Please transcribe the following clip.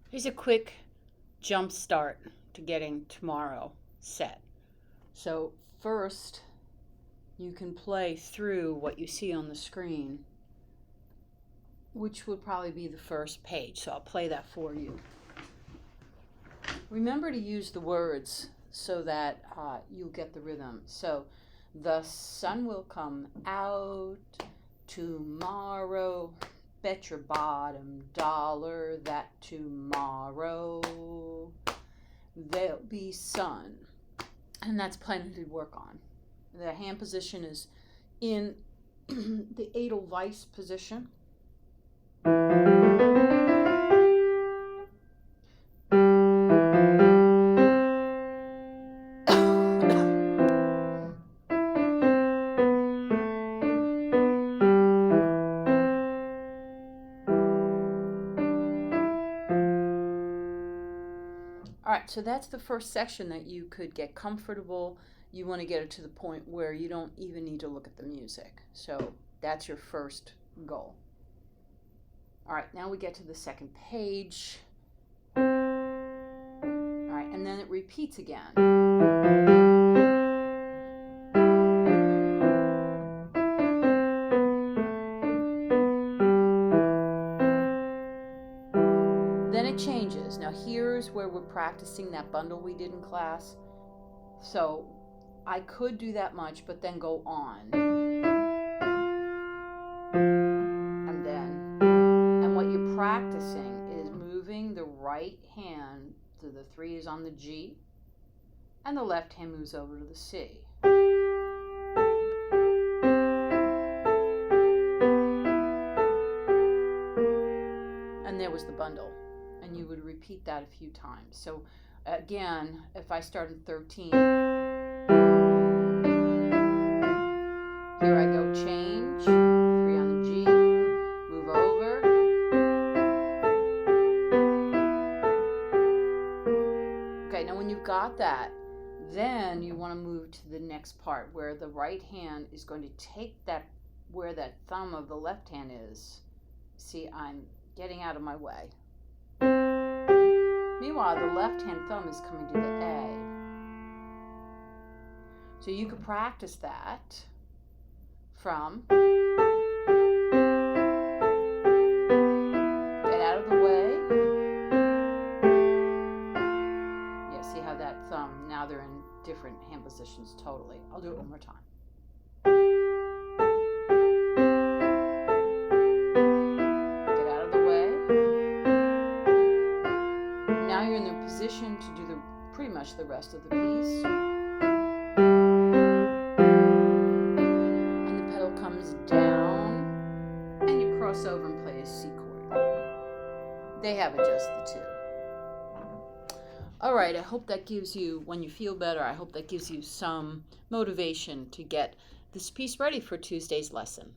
Here's a quick jump start to getting tomorrow set. So first, you can play through what you see on the screen, which would probably be the first page. So I'll play that for you. Remember to use the words so that you'll get the rhythm. So, the sun will come out tomorrow. Bet your bottom dollar that tomorrow there'll be sun. And that's plenty to work on. The hand position is in the Edelweiss position. All right, so that's the first section that you could get comfortable. You want to get it to the point where you don't even need to look at the music. So that's your first goal. All right, now we get to the second page. All right, and then it repeats again. Then it changes. Now here's where we're practicing that bundle we did in class. So I could do that much, but then go on. And what you're practicing is moving the right hand to the 3 is on the G, and the left hand moves over to the C. And there was the bundle. And you would repeat that a few times. So again, if I start in 13, here I go, change, 3 on the G, move over, okay, now when you've got that, then you want to move to the next part where the right hand is going to take that, where that thumb of the left hand is. See, I'm getting out of my way. Meanwhile, the left hand thumb is coming to the A. So you could practice that from get out of the way. Yeah, see how that thumb, now they're in different hand positions totally. I'll do it one more time. Now you're in the position to do pretty much the rest of the piece. And the pedal comes down, and you cross over and play a C chord. They have it just the two. All right, I hope that gives you, when you feel better, I hope that gives you some motivation to get this piece ready for Tuesday's lesson.